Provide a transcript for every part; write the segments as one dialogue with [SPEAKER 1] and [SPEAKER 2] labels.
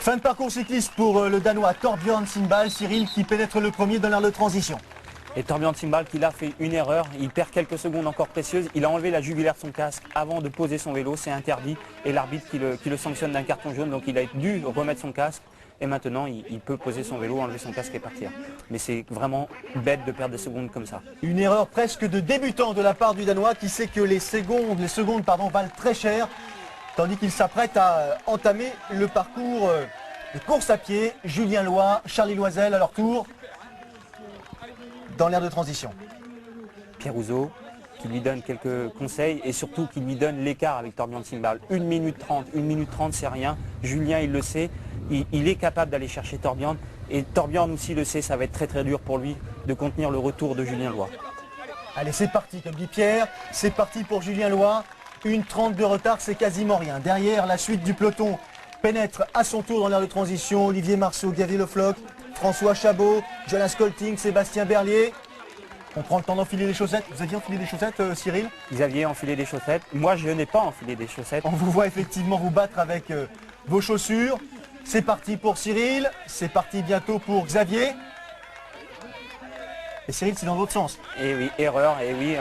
[SPEAKER 1] Fin de parcours cycliste pour le Danois Torbjørn Sindal, Cyril, qui pénètre le premier dans l'aire de transition.
[SPEAKER 2] Et Torbjørn Sindal qui a fait une erreur, il perd quelques secondes encore précieuses, il a enlevé la jugulaire de son casque avant de poser son vélo, c'est interdit, et l'arbitre qui le sanctionne d'un carton jaune, donc il a dû remettre son casque, et maintenant il peut poser son vélo, enlever son casque et partir. Mais c'est vraiment bête de perdre des secondes comme ça.
[SPEAKER 1] Une erreur presque de débutant de la part du Danois qui sait que les secondes valent très cher, tandis qu'il s'apprête à entamer le parcours de course à pied. Julien Loy, Charlie Loisel à leur tour dans l'aire de transition.
[SPEAKER 2] Pierre Houzeau qui lui donne quelques conseils et surtout qui lui donne l'écart avec Torbjørn Sindal. 1 minute 30 c'est rien. Julien il le sait, il est capable d'aller chercher Torbjørn et Torbjørn aussi le sait, ça va être très très dur pour lui de contenir le retour de Julien Loy.
[SPEAKER 1] Allez, c'est parti comme dit Pierre, c'est parti pour Julien Loy. 1:30 de retard, c'est quasiment rien. Derrière, la suite du peloton pénètre à son tour dans l'aire de transition. Olivier Marceau, Gabriel Lefloc, François Chabot, Jonas Colting, Sébastien Berlier. On prend le temps d'enfiler les chaussettes. Vous aviez enfilé des chaussettes, Cyril?
[SPEAKER 2] Vous aviez enfilé des chaussettes. Moi, je n'ai pas enfilé des chaussettes.
[SPEAKER 1] On vous voit effectivement vous battre avec vos chaussures. C'est parti pour Cyril. C'est parti bientôt pour Xavier. Et Cyril, c'est dans l'autre sens.
[SPEAKER 2] Et oui, erreur. Et oui,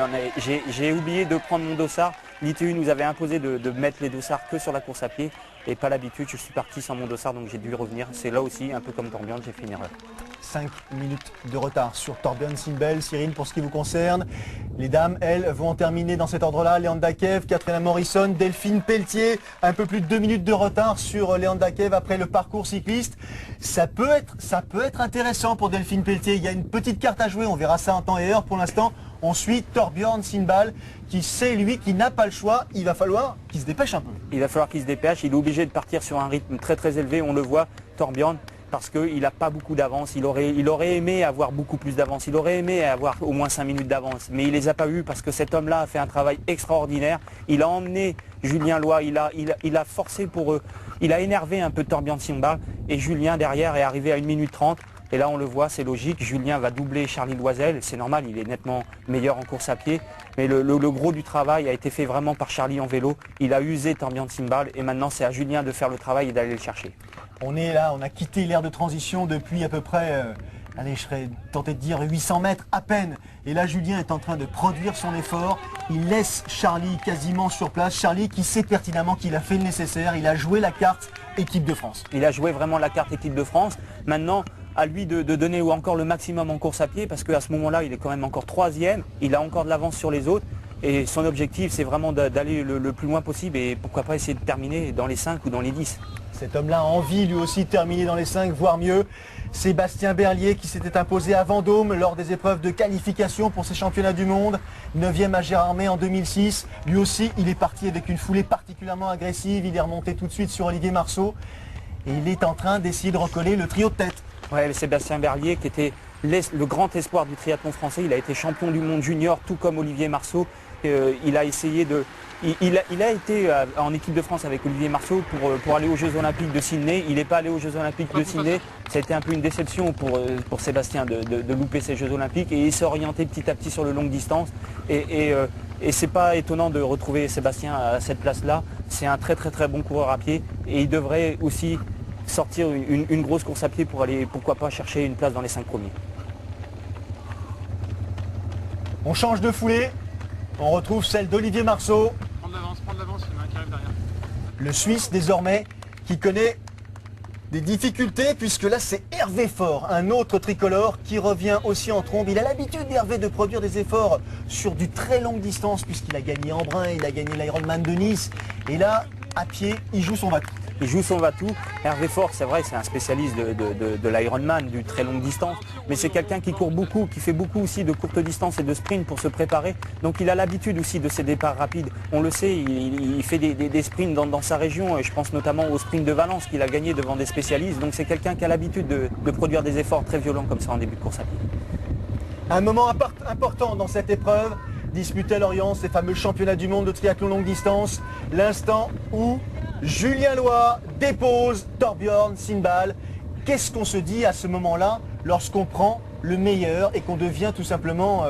[SPEAKER 2] j'ai oublié de prendre mon dossard. L'ITU nous avait imposé de mettre les dossards que sur la course à pied. Et pas l'habitude, je suis parti sans mon dossard, donc j'ai dû revenir. C'est là aussi, un peu comme Torbjørn, j'ai fait une erreur.
[SPEAKER 1] 5 minutes de retard sur Torbjørn Sindal. Cyril, pour ce qui vous concerne, les dames, elles, vont en terminer dans cet ordre-là. Léon Dakev, Katrina Morrison, Delphine Pelletier. Un peu plus de 2 minutes de retard sur Léon Dakev après le parcours cycliste. Ça peut être intéressant pour Delphine Pelletier. Il y a une petite carte à jouer, on verra ça en temps et heure. Pour l'instant, on suit Torbjørn Sindal qui sait, lui, qui n'a pas le choix. Il va falloir qu'il se dépêche un peu.
[SPEAKER 2] Il va falloir qu'il se dépêche. Il est obligé de partir sur un rythme très très élevé. On le voit, Torbjørn, parce qu'il n'a pas beaucoup d'avance. Il aurait aimé avoir beaucoup plus d'avance. Il aurait aimé avoir au moins 5 minutes d'avance. Mais il ne les a pas eues parce que cet homme-là a fait un travail extraordinaire. Il a emmené Julien Loy, il a forcé pour eux. Il a énervé un peu Torbjørn Sindal. Et Julien, derrière, est arrivé à 1 minute 30. Et là, on le voit, c'est logique. Julien va doubler Charlie Loisel. C'est normal, il est nettement meilleur en course à pied. Mais le gros du travail a été fait vraiment par Charlie en vélo. Il a usé Torbjørn Sindal. Et maintenant, c'est à Julien de faire le travail et d'aller le chercher.
[SPEAKER 1] On est là, on a quitté l'aire de transition depuis à peu près, allez, je serais tenté de dire 800 mètres à peine. Et là, Julien est en train de produire son effort. Il laisse Charlie quasiment sur place. Charlie qui sait pertinemment qu'il a fait le nécessaire. Il a joué la carte équipe de France.
[SPEAKER 2] Il a joué vraiment la carte équipe de France. Maintenant, à lui de donner encore le maximum en course à pied parce qu'à ce moment-là, il est quand même encore 3e. Il a encore de l'avance sur les autres. Et son objectif, c'est vraiment d'aller le plus loin possible et pourquoi pas essayer de terminer dans les 5 ou dans les 10.
[SPEAKER 1] Cet homme-là a envie lui aussi de terminer dans les 5, voire mieux. Sébastien Berlier qui s'était imposé à Vendôme lors des épreuves de qualification pour ces championnats du monde. 9e à Gérardmer en 2006. Lui aussi, il est parti avec une foulée particulièrement agressive. Il est remonté tout de suite sur Olivier Marceau. Et il est en train d'essayer de recoller le trio de tête.
[SPEAKER 2] Ouais, Sébastien Berlier qui était le grand espoir du triathlon français. Il a été champion du monde junior, tout comme Olivier Marceau. Il a essayé de... Il a été en équipe de France avec Olivier Marceau pour aller aux Jeux Olympiques de Sydney. Il n'est pas allé aux Jeux Olympiques de Sydney. Ça a été un peu une déception pour Sébastien de louper ces Jeux Olympiques. Et il s'est orienté petit à petit sur le longue distance. Et c'est pas étonnant de retrouver Sébastien à cette place-là. C'est un très très très bon coureur à pied. Et il devrait aussi sortir une grosse course à pied pour aller, pourquoi pas, chercher une place dans les 5 premiers.
[SPEAKER 1] On change de foulée. On retrouve celle d'Olivier Marceau.
[SPEAKER 3] Prendre l'avance, il y en a un qui arrive derrière.
[SPEAKER 1] Le Suisse désormais qui connaît des difficultés puisque là c'est Hervé Faure, un autre tricolore qui revient aussi en trombe. Il a l'habitude Hervé de produire des efforts sur du très longue distance puisqu'il a gagné Embrun, il a gagné l'Ironman de Nice. Et là, à pied, il joue son va-tout.
[SPEAKER 2] Il joue son va-tout. Hervé Faure, c'est vrai, c'est un spécialiste de l'Ironman, du très longue distance. Mais c'est quelqu'un qui court beaucoup, qui fait beaucoup aussi de courte distance et de sprint pour se préparer. Donc il a l'habitude aussi de ses départs rapides. On le sait, il fait des sprints dans sa région. Et je pense notamment au sprint de Valence qu'il a gagné devant des spécialistes. Donc c'est quelqu'un qui a l'habitude de produire des efforts très violents comme ça en début de course à pied.
[SPEAKER 1] Un moment important dans cette épreuve, disputé à Lorient, ces fameux championnats du monde de triathlon longue distance. L'instant où Julien Loy dépose Torbjørn Sindal. Qu'est-ce qu'on se dit à ce moment-là lorsqu'on prend le meilleur et qu'on devient tout simplement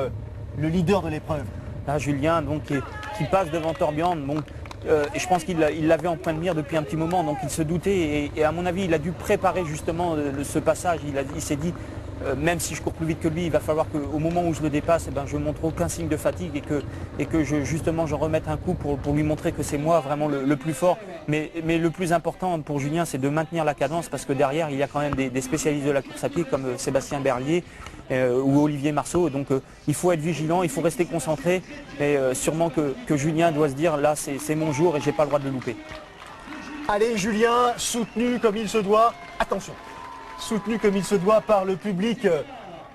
[SPEAKER 1] le leader de l'épreuve?
[SPEAKER 2] Là, Julien donc, qui passe devant Torbjørn. Bon, et je pense qu'il l'avait en point de mire depuis un petit moment, donc il se doutait et à mon avis il a dû préparer justement ce passage. Il s'est dit même si je cours plus vite que lui, il va falloir qu'au moment où je le dépasse, je ne montre aucun signe de fatigue et que justement je remette un coup pour lui montrer que c'est moi vraiment le plus fort. Mais le plus important pour Julien, c'est de maintenir la cadence parce que derrière il y a quand même des spécialistes de la course à pied comme Sébastien Berlier ou Olivier Marceau. Donc il faut être vigilant, il faut rester concentré et sûrement que Julien doit se dire là c'est mon jour et j'ai pas le droit de le louper.
[SPEAKER 1] Allez Julien, soutenu comme il se doit, attention, soutenu comme il se doit par le public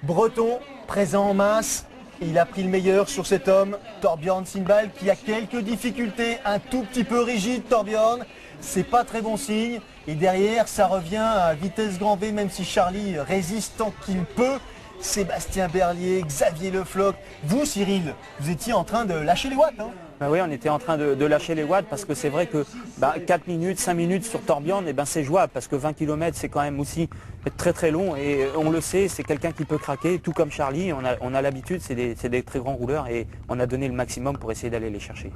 [SPEAKER 1] breton, présent en masse. Il a pris le meilleur sur cet homme, Thorbjørn Sindbæk, qui a quelques difficultés, un tout petit peu rigide Thorbjørn. C'est pas très bon signe. Et derrière, ça revient à vitesse grand V, même si Charlie résiste tant qu'il peut. Sébastien Berlier, Xavier Le Floch. Vous, Cyril, vous étiez en train de lâcher les watts, hein?
[SPEAKER 2] Oui, on était en train de lâcher les watts parce que c'est vrai que 4 minutes, 5 minutes sur Thorbjørn, c'est jouable parce que 20 km c'est quand même aussi très très long et on le sait, c'est quelqu'un qui peut craquer, tout comme Charlie, on a l'habitude, c'est des très grands rouleurs et on a donné le maximum pour essayer d'aller les chercher.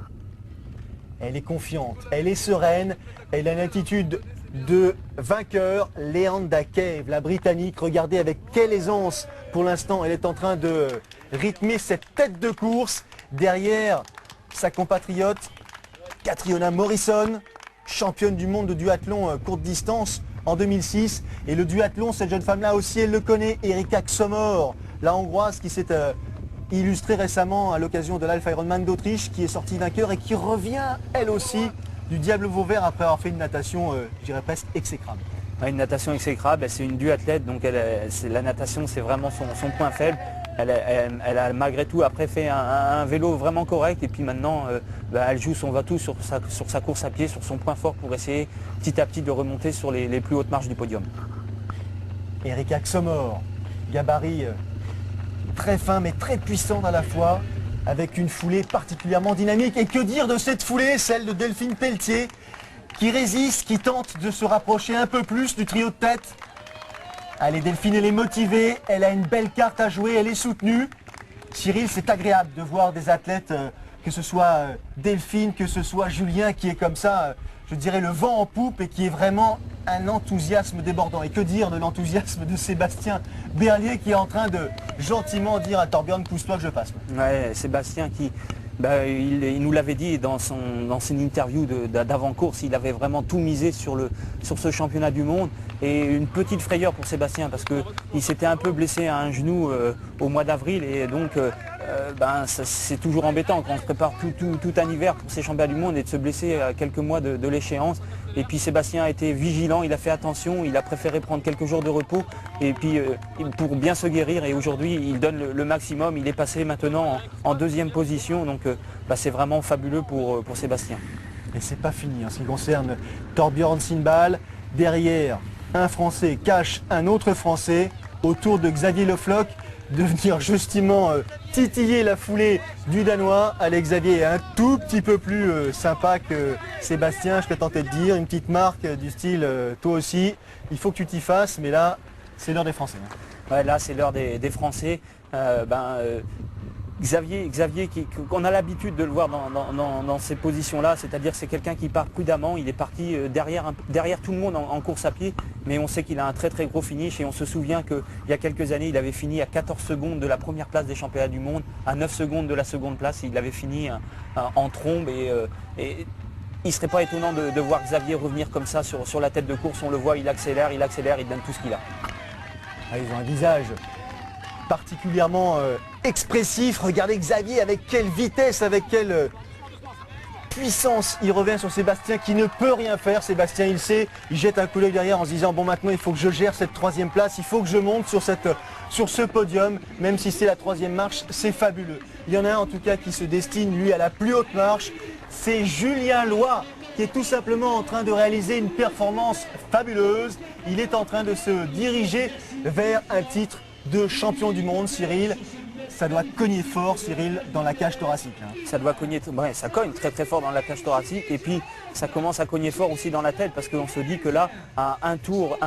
[SPEAKER 1] Elle est confiante, elle est sereine, elle a une attitude de vainqueur. Leanda Cave, la Britannique, regardez avec quelle aisance pour l'instant elle est en train de rythmer cette tête de course. Derrière, sa compatriote Catriona Morrison, championne du monde de duathlon courte distance en 2006. Et le duathlon, cette jeune femme-là aussi, elle le connaît, Erika Xomor, la Hongroise qui s'est illustrée récemment à l'occasion de l'Alpha Ironman d'Autriche, qui est sortie vainqueur et qui revient, elle aussi, du Diable Vauvert après avoir fait une natation, je dirais presque exécrable.
[SPEAKER 2] Une natation exécrable, c'est une duathlète, donc la natation c'est vraiment son point faible. Elle a malgré tout après fait un vélo vraiment correct et puis maintenant elle joue son va-tout sur sa course à pied, sur son point fort pour essayer petit à petit de remonter sur les plus hautes marches du podium.
[SPEAKER 1] Erika Xomor, gabarit très fin mais très puissante à la fois, avec une foulée particulièrement dynamique. Et que dire de cette foulée, celle de Delphine Pelletier, qui résiste, qui tente de se rapprocher un peu plus du trio de tête. Allez, Delphine, elle est motivée, elle a une belle carte à jouer, elle est soutenue. Cyril, c'est agréable de voir des athlètes, que ce soit Delphine, que ce soit Julien, qui est comme ça, je dirais, le vent en poupe et qui est vraiment un enthousiasme débordant. Et que dire de l'enthousiasme de Sébastien Berlier qui est en train de gentiment dire à Thorbjørn, pousse-toi que je passe.
[SPEAKER 2] Ouais, Sébastien qui... il nous l'avait dit dans son interview d'avant-course, il avait vraiment tout misé sur ce championnat du monde. Et une petite frayeur pour Sébastien parce qu'il s'était un peu blessé à un genou au mois d'avril et donc c'est toujours embêtant quand on se prépare tout un hiver pour ces championnats du monde et de se blesser à quelques mois de l'échéance. Et puis Sébastien a été vigilant, il a fait attention, il a préféré prendre quelques jours de repos et puis pour bien se guérir et aujourd'hui il donne le maximum, il est passé maintenant en deuxième position donc c'est vraiment fabuleux pour Sébastien.
[SPEAKER 1] Et c'est pas fini en ce qui concerne Thorbjørn Sindbæk. Derrière, un Français cache un autre Français autour de Xavier Le Floch de venir justement titiller la foulée du Danois. Allez, Xavier est un tout petit peu plus sympa que Sébastien, je serais tenté de dire, une petite marque du style toi aussi, il faut que tu t'y fasses, mais là c'est l'heure des Français.
[SPEAKER 2] Ouais, là c'est l'heure des Français. Xavier, on a l'habitude de le voir dans ces positions-là, c'est-à-dire c'est quelqu'un qui part prudemment, il est parti derrière tout le monde en course à pied, mais on sait qu'il a un très très gros finish et on se souvient qu'il y a quelques années, il avait fini à 14 secondes de la première place des championnats du monde, à 9 secondes de la seconde place, il avait fini en trombe et il ne serait pas étonnant de voir Xavier revenir comme ça sur la tête de course, on le voit, il accélère, il donne tout ce qu'il a.
[SPEAKER 1] Ah, ils ont un visage particulièrement expressif. Regardez Xavier avec quelle vitesse, avec quelle puissance il revient sur Sébastien qui ne peut rien faire. Sébastien il sait, il jette un coup d'œil derrière en se disant bon maintenant il faut que je gère cette troisième place, il faut que je monte sur ce podium, même si c'est la troisième marche, c'est fabuleux. Il y en a un en tout cas qui se destine lui à la plus haute marche, c'est Julien Loy qui est tout simplement en train de réaliser une performance fabuleuse. Il est en train de se diriger vers un titre de champion du monde, Cyril. Ça doit cogner fort, Cyril, dans la cage thoracique. Hein.
[SPEAKER 2] Ça doit cogner, ça cogne très très fort dans la cage thoracique et puis ça commence à cogner fort aussi dans la tête parce qu'on se dit que là, à un tour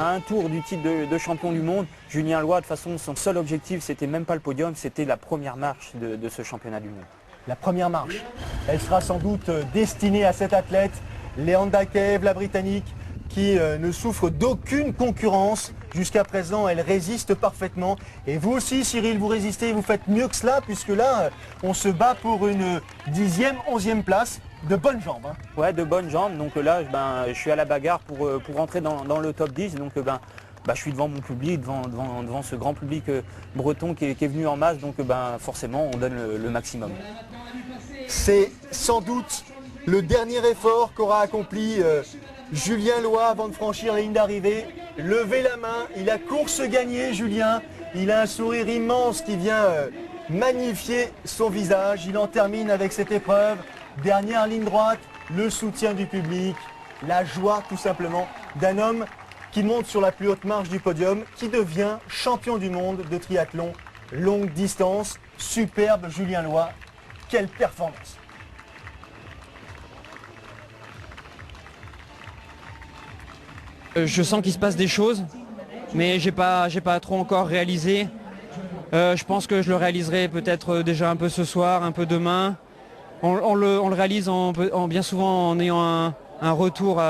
[SPEAKER 2] du titre de champion du monde, Julien Loy, de toute façon, son seul objectif, c'était même pas le podium, c'était la première marche de ce championnat du monde.
[SPEAKER 1] La première marche, elle sera sans doute destinée à cet athlète, Leanda Kev, la Britannique, qui ne souffre d'aucune concurrence. Jusqu'à présent, elle résiste parfaitement. Et vous aussi, Cyril, vous résistez, vous faites mieux que cela, puisque là, on se bat pour une 10e, 11e place. De bonnes jambes. Hein.
[SPEAKER 2] Ouais, de bonnes jambes. Donc là, je suis à la bagarre pour rentrer dans le top 10. Donc je suis devant mon public, devant ce grand public breton qui est venu en masse. Donc forcément, on donne le maximum.
[SPEAKER 1] C'est sans doute le dernier effort qu'aura accompli Julien Loy avant de franchir la ligne d'arrivée. Levez la main, il a course gagnée, Julien. Il a un sourire immense qui vient magnifier son visage. Il en termine avec cette épreuve. Dernière ligne droite, le soutien du public, la joie tout simplement d'un homme qui monte sur la plus haute marche du podium, qui devient champion du monde de triathlon longue distance. Superbe Julien Loy, quelle performance!
[SPEAKER 4] Je sens qu'il se passe des choses, mais j'ai pas trop encore réalisé. Je pense que je le réaliserai peut-être déjà un peu ce soir, un peu demain. On le réalise bien souvent en ayant un retour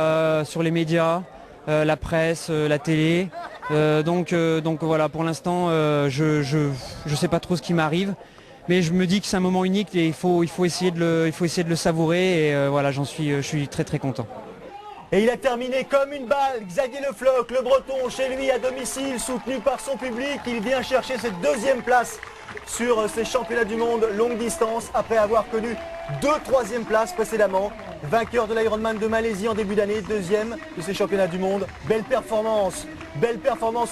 [SPEAKER 4] sur les médias, la presse, la télé. Donc voilà, pour l'instant, je sais pas trop ce qui m'arrive, mais je me dis que c'est un moment unique et il faut essayer de le savourer. Et voilà, je suis très très content.
[SPEAKER 1] Et il a terminé comme une balle, Xavier Le Floch, le breton, chez lui à domicile, soutenu par son public. Il vient chercher cette 2e place sur ces championnats du monde longue distance, après avoir connu 2 3e places précédemment. Vainqueur de l'Ironman de Malaisie en début d'année, 2e de ces championnats du monde. Belle performance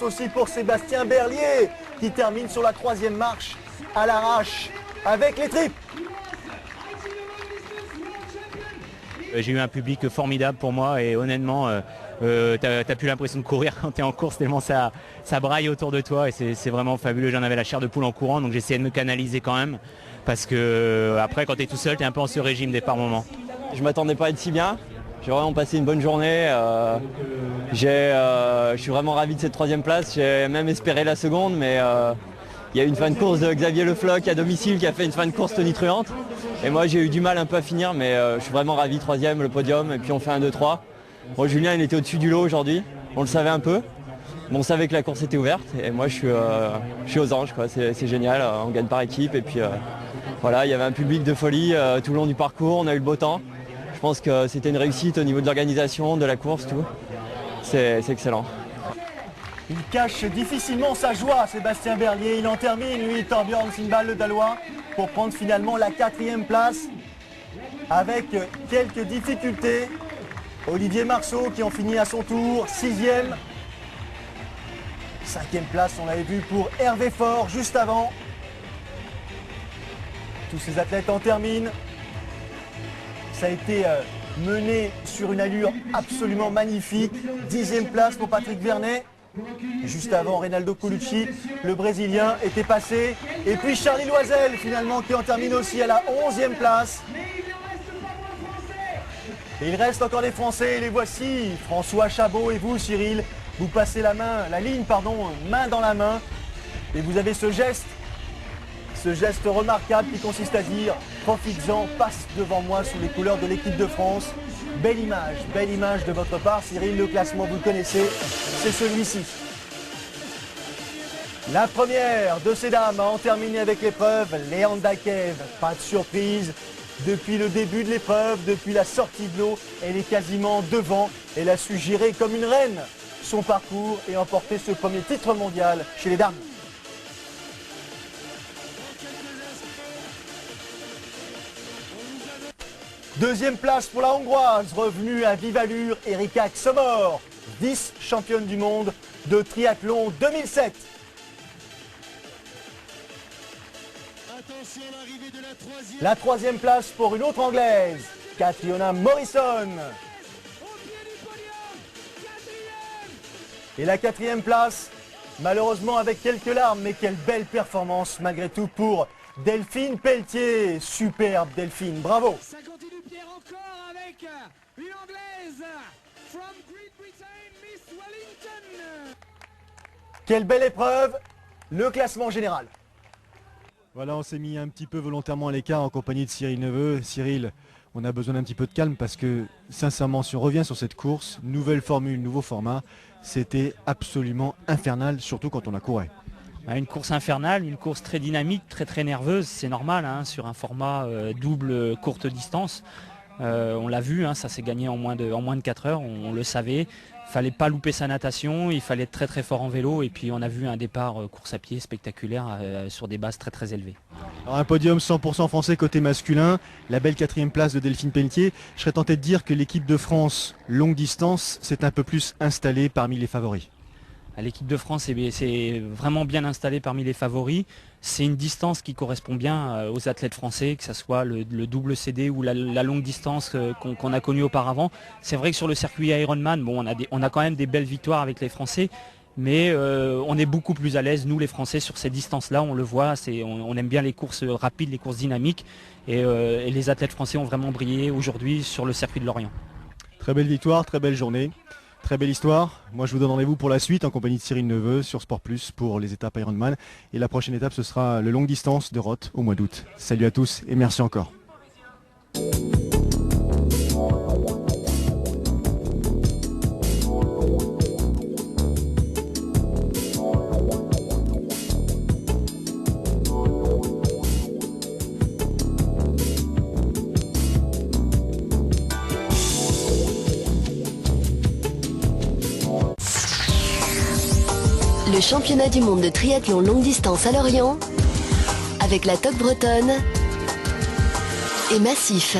[SPEAKER 1] aussi pour Sébastien Berlier, qui termine sur la 3e marche à l'arrache avec les tripes.
[SPEAKER 5] J'ai eu un public formidable pour moi et honnêtement, t'as plus l'impression de courir quand tu es en course tellement ça braille autour de toi et c'est vraiment fabuleux. J'en avais la chair de poule en courant, donc j'essayais de me canaliser quand même parce que après quand tu es tout seul, tu es un peu en ce régime des par moments.
[SPEAKER 6] Je m'attendais pas à être si bien. J'ai vraiment passé une bonne journée. Je suis vraiment ravi de cette 3e place. J'ai même espéré la seconde, mais il y a eu une fin de course de Xavier Le Floch à domicile qui a fait une fin de course tonitruante. Et moi j'ai eu du mal un peu à finir, mais je suis vraiment ravi, 3e, le podium, et puis on fait un 2-3. Bon, Julien il était au-dessus du lot aujourd'hui, on le savait un peu. Bon, on savait que la course était ouverte, et moi je suis aux anges, quoi. C'est génial, on gagne par équipe, et puis voilà, il y avait un public de folie tout le long du parcours, on a eu le beau temps. Je pense que c'était une réussite au niveau de l'organisation, de la course, tout. C'est excellent.
[SPEAKER 1] Il cache difficilement sa joie, Sébastien Berlier. Il en termine, lui, Torbjörn Sindvall, le Danois, pour prendre finalement la 4e place avec quelques difficultés. Olivier Marceau qui en finit à son tour, 6e. 5e place, on l'avait vu pour Hervé Faure juste avant. Tous ces athlètes en terminent. Ça a été mené sur une allure absolument magnifique. 10e place pour Patrick Vernet. Juste avant, Reynaldo Colucci, le Brésilien, était passé. Et puis Charlie Loisel, finalement, qui en termine aussi à la 11e place. Et il reste encore les Français, et les voici. François Chabot et vous, Cyril, vous passez la ligne, main dans la main. Et vous avez ce geste remarquable qui consiste à dire « Profites-en, passe devant moi sous les couleurs de l'équipe de France ». Belle image de votre part, Cyril. Le classement, vous le connaissez, c'est celui-ci. La première de ces dames à en terminer avec l'épreuve, Leanda Kev. Pas de surprise, depuis le début de l'épreuve, depuis la sortie de l'eau, elle est quasiment devant. Elle a su gérer comme une reine son parcours et emporter ce premier titre mondial chez les dames. Deuxième place pour la Hongroise, revenue à vive allure, Erika Czomor, vice-championne du monde de triathlon 2007. La 3e place pour une autre Anglaise, Catriona Morrison. Et la 4e place, malheureusement avec quelques larmes, mais quelle belle performance malgré tout pour Delphine Pelletier. Superbe Delphine, bravo.
[SPEAKER 7] Ça continue Pierre encore avec une Anglaise from Great Britain, Miss Wellington.
[SPEAKER 1] Quelle belle épreuve, le classement général. Voilà, on s'est mis un petit peu volontairement à l'écart en compagnie de Cyril Neveu. Cyril, on a besoin d'un petit peu de calme parce que sincèrement, si on revient sur cette course, nouvelle formule, nouveau format, c'était absolument infernal, surtout quand on la courait.
[SPEAKER 2] Une course infernale, une course très dynamique, très nerveuse, c'est normal hein, sur un format double courte distance. On l'a vu, hein, ça s'est gagné en moins de 4 heures, on le savait. Il fallait pas louper sa natation, il fallait être très fort en vélo et puis on a vu un départ course à pied spectaculaire sur des bases très élevées.
[SPEAKER 1] Alors un podium 100% français côté masculin, la belle 4e place de Delphine Pelletier. Je serais tenté de dire que l'équipe de France longue distance s'est un peu plus installée parmi les favoris.
[SPEAKER 2] L'équipe de France est vraiment bien installée parmi les favoris. C'est une distance qui correspond bien aux athlètes français, que ce soit le double CD ou la longue distance qu'on a connue auparavant. C'est vrai que sur le circuit Ironman, bon, on a quand même des belles victoires avec les Français, mais on est beaucoup plus à l'aise, nous les Français, sur ces distances-là. On le voit, on aime bien les courses rapides, les courses dynamiques, et les athlètes français ont vraiment brillé aujourd'hui sur le circuit de Lorient.
[SPEAKER 1] Très belle victoire, très belle journée. Très belle histoire. Moi, je vous donne rendez-vous pour la suite en compagnie de Cyril Neveu sur Sport Plus pour les étapes Ironman. Et la prochaine étape, ce sera le longue distance de Roth au mois d'août. Salut à tous et merci encore.
[SPEAKER 8] Le championnat du monde de triathlon longue distance à Lorient avec la Toque Bretonne et Massif.